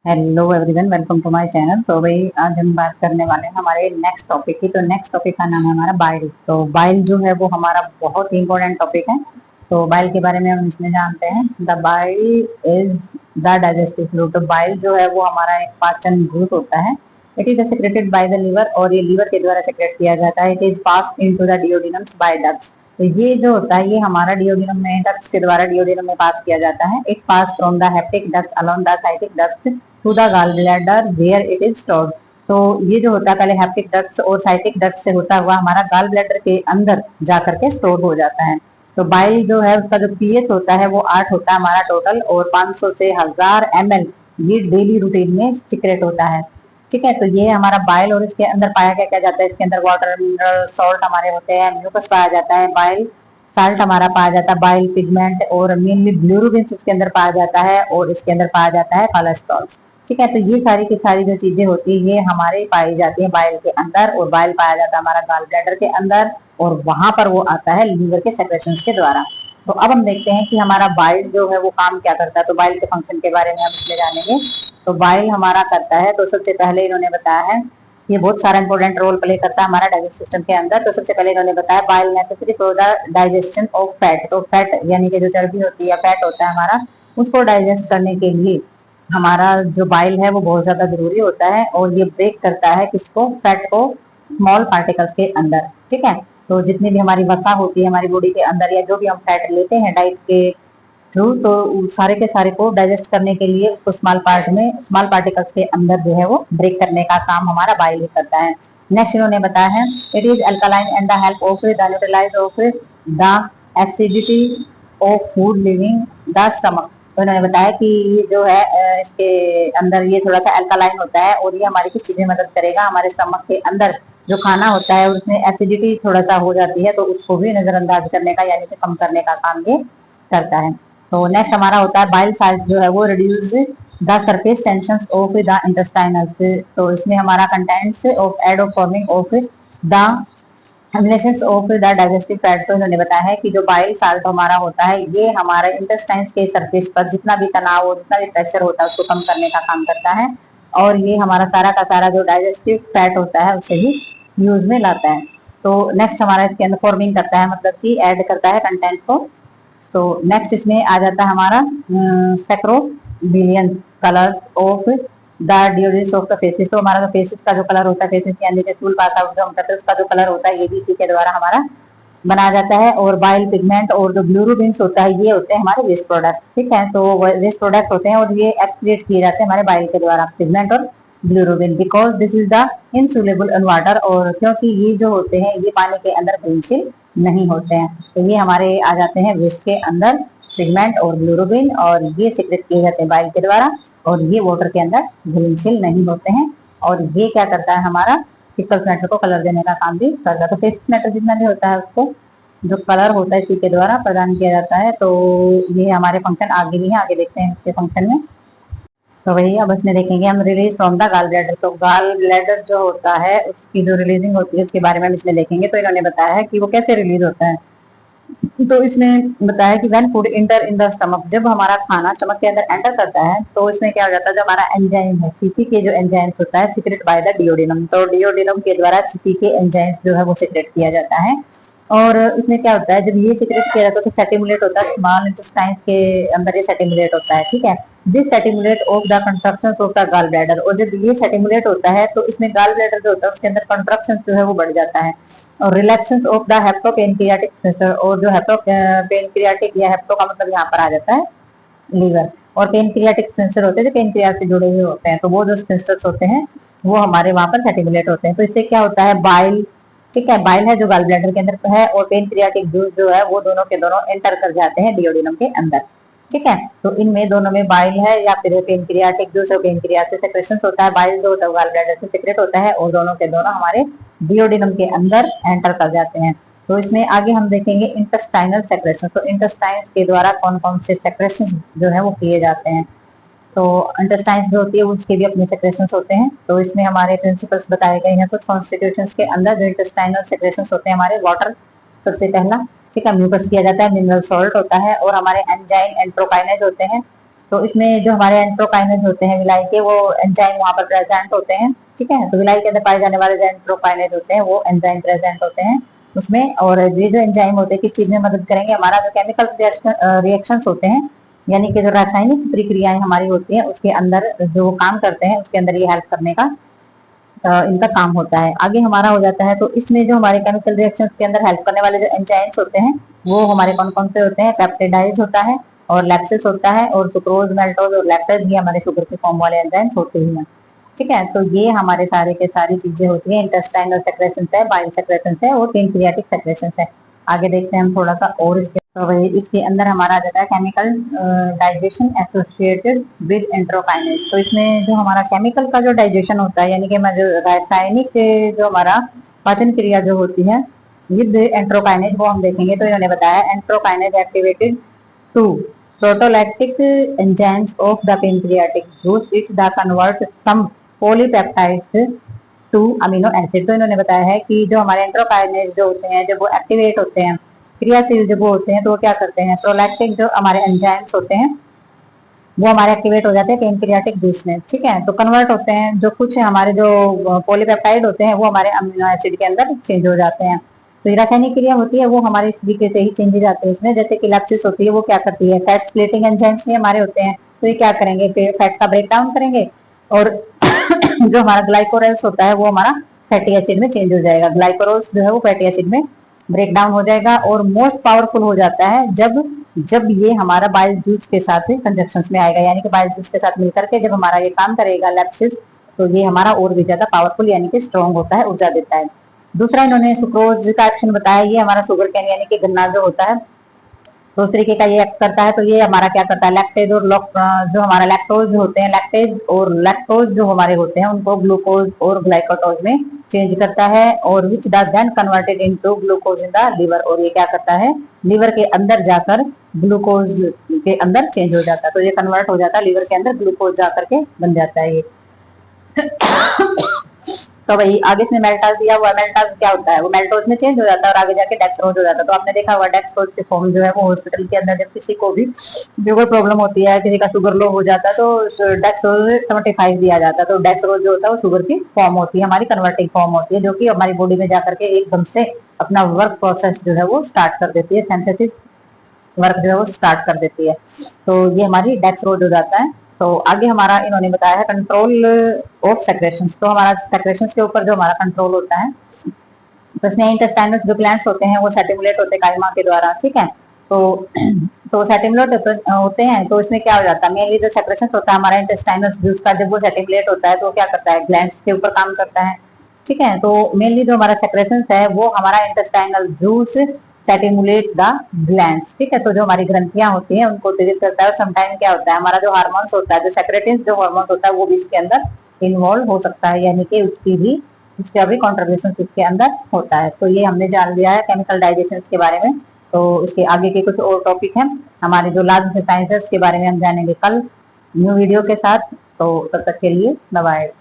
Hello everyone, welcome to my channel. तो भाई आज हम बात करने वाले हैं हमारे नेक्स्ट टॉपिक की। तो नेक्स्ट टॉपिक का नाम है हमारा बाइल। तो बाइल जो है वो हमारा बहुत ही इंपॉर्टेंट टॉपिक है। तो बाइल के बारे में हम इसमें जानते हैं। The bile is the digestive fluid. तो बाइल जो है वो हमारा एक पाचन भूत होता है। It is secreted by the liver और ये लीवर के द्वारा सेक्रेट किया जाता है। It is pass into the duodenums by ducts. तो ये जो होता है ये हमारा डियोडिनम में डक्ट्स के द्वारा डियोडिनम में पास किया जाता है। It pass from the hepatic ducts along the cystic ducts to the gall bladder where it is stored. तो ये जो होता है पहले हेप्टिक डक्ट्स और साइटिक डक्ट्स से होता हुआ हमारा गॉल ब्लैडर के अंदर जाकर के स्टोर हो जाता है। तो बाइल जो है उसका जो पीएच होता है वो 8 होता है हमारा टोटल, और 500 से 1000 ml ये डेली रूटीन में सीक्रेट होता है। ठीक है, तो ये हमारा बाइल। और इसके अंदर पाया क्या क्या जाता है, इसके अंदर वाटर, मिनरल, सॉल्ट हमारे होते हैं, म्यूकस पाया जाता है, बाइल साल्ट हमारा पाया जाता है, बाइल पिगमेंट और मेनली ब्लूरुबिन इसके अंदर पाया जाता है, और इसके अंदर पाया जाता है कोलेस्ट्रॉल। ठीक है, तो ये सारी की सारी जो चीजें होती है ये हमारे पाई जाती है बाइल के अंदर, और बाइल पाया जाता है हमारा गॉल ब्लैडर के अंदर, और वहां पर वो आता है लीवर के सेक्रेशंस के द्वारा। तो अब हम देखते हैं कि हमारा बाइल जो है वो काम क्या करता है। तो बाइल के फंक्शन के बारे में हम इसमें जानेंगे। तो बाइल हमारा करता है, तो सबसे पहले इन्होंने बताया है ये बहुत सारा इंपॉर्टेंट रोल प्ले करता है हमारा डाइजेस्ट सिस्टम के अंदर। तो सबसे पहले इन्होंने बताया bile necessary for the digestion of fat. तो फैट यानी कि जो चर्बी होती है, फैट होता है हमारा, उसको डाइजेस्ट करने के लिए हमारा जो बाइल है वो बहुत ज्यादा जरूरी होता है, और ये ब्रेक करता है किसको, फैट को, स्मॉल पार्टिकल्स के अंदर। ठीक है, तो जितनी भी हमारी वसा होती है हमारी बॉडी के अंदर, या जो भी हम फैट लेते हैं डाइट के थ्रू, तो सारे के सारे को डाइजेस्ट करने के लिए उसको स्मॉल पार्ट में, स्मॉल पार्टिकल्स के अंदर जो है वो ब्रेक करने का काम हमारा बाइल ही करता है। नेक्स्ट इन्होंने बताया है it is alkaline and the help of the neutralise of the acidity of food living the stomach. तो इन्होंने बताया कि ये जो है इसके अंदर ये थोड़ा सा अल्कालाइन होता है, और ये हमारी किस चीज में मदद करेगा, हमारे स्टमक के अंदर जो खाना होता है उसमें एसिडिटी थोड़ा सा हो जाती है, तो उसको भी नजरअंदाज करने का यानी कि कम करने का काम ये करता है। तो नेक्स्ट हमारा होता है बाइल साल्ट जो है वो reduce the surface tension of the intestinals. तो इसमें हमारा contents of aid of forming of the emulsions of the digestive fat. तो इन्होंने बताया है कि जो बाइल साल्ट हमारा होता है ये हमारे इंटेस्टाइन्स के सरफेस पर जितना भी तनाव और जितना भी प्रेशर होता है उसको कम करने का काम करता है, और ये हमारा सारा का सारा जो डाइजेस्टिव फैट होता है उसे भी यूज में लाता है। तो नेक्स्ट हमारा इसके अंदर फॉर्मिंग करता है, मतलब कि ऐड करता है कंटेंट को। तो नेक्स्ट इसमें आ जाता है हमारा stercobilin colour of the diuresis of the faeces. तो हमारा जो फेसिस का जो कलर होता है, फेसिस के अंदर स्टूल पास आउट जो हम करते हैं उसका जो कलर होता है ये भी इसी के द्वारा हमारा बनाया जाता है। और बाइल पिगमेंट और जो ब्लूरुबिन्स होता है ये होते हैं हमारे वेस्ट प्रोडक्ट। ठीक है, तो वेस्ट प्रोडक्ट होते हैं और ये एक्सक्रीट किए जाते हैं हमारे बाइल के द्वारा, पिगमेंट और bilirubin, because this is the insoluble in water. और क्योंकि ये जो होते हैं ये पानी के अंदर घुलनशील नहीं होते हैं, तो ये हमारे आ जाते हैं वेस्ट के अंदर, पिगमेंट और ब्लूरुबिन, और ये सीक्रेट किए जाते हैं बाइल के द्वारा, और ये वाटर के अंदर घुलनशील नहीं होते हैं। और ये क्या करता है हमारा पिकल्स मैटर को कलर देने का काम भी करता है। तो फेसिस मैटर जितना भी होता है उसको जो कलर होता है इसी के द्वारा प्रदान किया जाता है। तो ये हमारे फंक्शन आगे भी है, आगे देखते हैं इसके फंक्शन में। तो वही अब इसमें देखेंगे हम release from the gall bladder. तो गॉल ब्लैडर जो होता है उसकी जो रिलीजिंग होती है उसके बारे में हम इसमें देखेंगे। तो इन्होंने बताया है कि वो कैसे रिलीज होता है। तो इसमें बताया कि when food inter in the stomach, जब हमारा खाना स्टमक के अंदर एंटर करता है तो इसमें क्या हो जाता है, जो हमारा एंजाइम है सीपी के जो एंजाइम्स होता है सीक्रेट बाय द डियोडिनम। तो डियोडिनम के द्वारा सीपी के एंजाइम्स जो है वो सीक्रेट किया जाता है। और इसमें क्या होता है, जब ये सीक्रेट किया जाता है तो सेटिमुलेट होता है स्मॉल इंटेस्टाइन्स के अंदर, ये सेटिमुलेट होता है। ठीक है, this stimulate of the contractions of the gall bladder. और जब ये सेटिमुलेट होता है तो इसमें गॉल ब्लैडर जो होता है उसके अंदर कंट्रक्शंस जो है वो बढ़ जाता है, और रिलैक्सेशन ऑफ द हेप्टोपेनक्रियाटिक स्फिंक्टर। और जो पेनक्रियाटिक या हेप्टो का मतलब यहाँ पर आ जाता है लीवर, और पेनक्रियाटिक स्फिंक्टर होते हैं जो पेनक्रियास से जुड़े हुए होते हैं, तो वो जो स्फिंक्टर्स होते हैं वो हमारे वहां पर सेटिमुलेट होते हैं। तो इससे क्या होता है, बाइल, ठीक है, बाइल है जो गॉल ब्लैडर के अंदर है, और पेनक्रियाटिक जूस जो है वो दोनों के दोनों एंटर कर जाते हैं डियोडिनम के अंदर। ठीक है, तो इनमें दोनों में बाइल है या फिर पेनक्रियाटिक जूस और पेनक्रियास से सेक्रेशन होता है, बाइल जो होता है गॉल ब्लैडर से सेक्रेट होता है, और दोनों के दोनों हमारे डियोडिनम के अंदर एंटर कर जाते हैं। तो इसमें आगे हम देखेंगे इंटेस्टाइनल सेक्रेशन। तो इंटेस्टाइन्स के द्वारा कौन कौन से सेक्रेशन जो है वो किए जाते हैं। तो इंटेस्टाइन्स जो होती है उसके भी अपने सेक्रेशंस होते हैं। तो इसमें हमारे प्रिंसिपल्स बताए गए हैं कुछ कॉन्स्टिट्यूशंस के अंदर। जो इंटेस्टाइनल सेक्रेशंस होते हैं हमारे, वाटर सबसे पहला, ठीक है, म्यूकस किया जाता है, मिनरल सॉल्ट होता है, और हमारे एंजाइम एंड प्रोकाइनेज होते हैं। तो इसमें जो हमारे एंट्रोकाइनेज होते हैं विलाई के, वो एंजाइम वहां पर प्रेजेंट होते हैं, ठीक है। तो विलाई के अंदर पाए जाने वाले जो एंट्रोकाइनेज होते हैं वो एंजाइम प्रेजेंट होते हैं उसमें। और ये जो एंजाइम होते हैं किस चीज में मदद करेंगे, हमारा जो केमिकल रिएक्शंस होते हैं, यानी कि जो रासायनिक प्रक्रियाएं हमारी होती हैं उसके अंदर जो काम करते हैं उसके अंदर ये हेल्प करने का इनका काम होता है। आगे हमारा हो जाता है, तो इसमें जो हमारे केमिकल रिएक्शंस के अंदर हेल्प करने वाले जो एंजाइम्स होते हैं वो हमारे कौन कौन से होते हैं, पेप्टिडाइज होता है और लैप्सिस होता है और सुक्रोज, मैल्टोज और लैक्टेज, ये हमारे शुगर के फॉर्म वाले एंजाइम्स होते ही हैं, ठीक है। तो ये हमारे सारे के सारी चीजें होती हैं, इंटेस्टाइनल सेक्रेशंस है, बाइल सेक्रेशंस है और पैंक्रियाटिक सेक्रेशंस है। आगे देखते हैं हम थोड़ा सा और इसके अंदर हमारा आ जाता है केमिकल डाइजेशन एसोसिएटेड विद एंट्रोकाइनेज। तो इसमें जो हमारा केमिकल का जो डाइजेशन होता है, यानी कि जो रासायनिक जो हमारा पाचन क्रिया जो होती है विद एंट्रोकाइनेज, वो हम देखेंगे। तो इन्होंने बताया enterokinase activated to proteolytic enzymes of the pancreatic juice it the convert some polypeptides to amino acid. तो इन्होंने बताया है कि जो हमारे एंट्रोकाइनेज जो होते हैं जब वो एक्टिवेट होते हैं, क्रियाशील जब वो होते हैं, तो वो क्या करते हैं, प्रोलैक्टिक जो हमारे एंजाइम्स होते हैं वो हमारे एक्टिवेट हो जाते हैं पैंक्रियाटिक जूस में, ठीक है। तो कन्वर्ट होते हैं, जो कुछ हमारे जो पॉलीपेप्टाइड होते हैं वो हमारे अमीनो एसिड के अंदर चेंज हो जाते हैं। तो ये रासायनिक क्रिया होती है वो हमारे इस तरीके से ही चेंजेस आते हैं इसमें। जैसे कि लैप्सिस होती है, वो क्या करती है, फैट स्प्लिटिंग एंजाइम्स ये हमारे होते हैं, तो ये क्या करेंगे, फैट का ब्रेक डाउन करेंगे और जो हमारा ग्लाइकोरेल्स होता है वो हमारा फैटी एसिड में चेंज हो जाएगा। ग्लाइकोरोल्स जो है वो फैटी एसिड में ब्रेक डाउन हो जाएगा और मोस्ट पावरफुल हो जाता है जब ये हमारा बाइल जूस के साथ कंजक्शन में आएगा, यानी कि बाइल जूस के साथ मिलकर के जब हमारा ये काम करेगा लैप्सिस, तो ये हमारा और भी ज्यादा पावरफुल यानी कि स्ट्रॉन्ग होता है, ऊर्जा देता है। दूसरा इन्होंने सुक्रोज का एक्शन बताया, ये हमारा शुगर कैन यानी कि गन्ना जो होता है तो उस तरीके का ये एक्ट करता है। तो ये हमारा क्या करता है, लैक्टेज और जो हमारा लैक्टोज होते हैं, लैक्टेज और लैक्टोज जो हमारे होते हैं उनको ग्लूकोज और ग्लाइकोटोज में चेंज करता है और which the then converted into glucose in the liver. और ये क्या करता है, लिवर के अंदर जाकर ग्लूकोज के अंदर चेंज हो जाता है, तो ये कन्वर्ट हो जाता है लिवर के अंदर, ग्लूकोज जाकर के बन जाता है ये। तो वही आगे इसमें मेल्टाज दिया हुआ, मेल्टाज क्या होता है, वो मेल्टोज में चेंज हो जाता है और आगे जाके डेक्सट्रोज हो जाता है। तो आपने देखा हुआ डेक्सट्रोज के फॉर्म जो है वो हॉस्पिटल के अंदर जब किसी को भी जो कोई प्रॉब्लम होती है, किसी का शुगर लो हो जाता है तो डेक्सट्रोज 75 दिया जाता है। तो डेक्सट्रोज जो होता है वो शुगर की फॉर्म होती है, हमारी कन्वर्टिंग फॉर्म होती है, जो कि हमारी बॉडी में जाकर के एकदम से अपना वर्क प्रोसेस जो है वो स्टार्ट कर देती है, सिंथेसिस वर्क जो है वो स्टार्ट कर देती है। तो ये हमारी डेक्सट्रोज हो जाता है। तो आगे हमारा इन्होंने बताया है कंट्रोल ऑफ सेक्रेशंस। तो हमारा सेक्रेशंस के ऊपर जो हमारा कंट्रोल होता है, तो इसमें इंटेस्टाइनल जो ग्लैंड्स होते हैं वो सेटिमुलेट होते हैं काइमा के द्वारा, ठीक है। तो सेटिमुलेट होते हैं, तो इसमें क्या हो जाता है, मेनली जो सेक्रेशंस होता है हमारा इंटेस्टाइनल जूस का, जब वो सेटिमुलेट होता है तो क्या करता है, ग्लैंड्स के ऊपर काम करता है, ठीक है। तो मेनली जो हमारा सेक्रेशंस है वो हमारा इंटेस्टाइनल जूस सेटिमुलेट द ग्लैंड्स, ठीक है। तो जो हमारी ग्रंथियां होती हैं उनको उत्तेजित करता है। और समटाइम क्या होता है, हमारा जो हार्मोन्स होता है, जो सेक्रेटिन्स जो हार्मोन्स होता है वो भी इसके अंदर इन्वॉल्व हो सकता है, यानी कि उसका भी कॉन्ट्रीब्यूशन इसके अंदर होता है। तो ये हमने जान लिया है केमिकल डाइजेशन के बारे में। तो इसके आगे के कुछ और टॉपिक हैं हमारे जो लार्ज साइंसेस के बारे में हम जानेंगे कल न्यू वीडियो के साथ। तो तब तक के लिए बाय बाय।